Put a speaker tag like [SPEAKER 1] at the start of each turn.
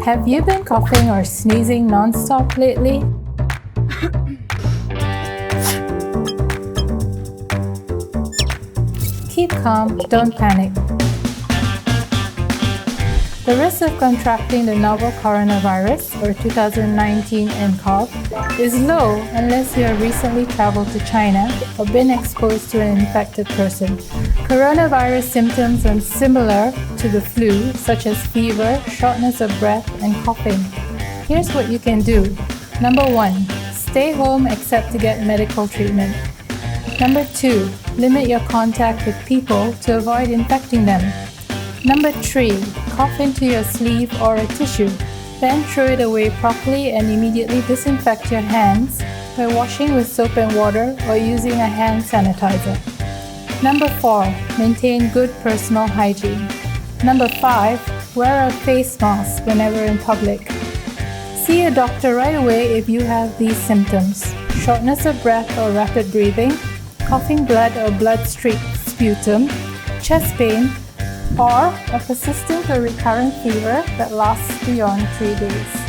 [SPEAKER 1] Have you been coughing or sneezing non-stop lately? Keep calm, don't panic. The risk of contracting the novel coronavirus, or 2019 nCoV, is low unless you have recently traveled to China or been exposed to an infected person. Coronavirus symptoms are similar to the flu, such as fever, shortness of breath, and coughing. Here's what you can do. Number 1. Stay home except to get medical treatment. Number 2. Limit your contact with people to avoid infecting them. Number 3. Cough into your sleeve or a tissue. Then throw it away properly and immediately disinfect your hands by washing with soap and water or using a hand sanitizer. Number 4. Maintain good personal hygiene. Number 5. Wear a face mask whenever in public. See a doctor right away if you have these symptoms: shortness of breath or rapid breathing, coughing blood or blood-streaked sputum, chest pain, or a persistent or recurrent fever that lasts beyond 3 days.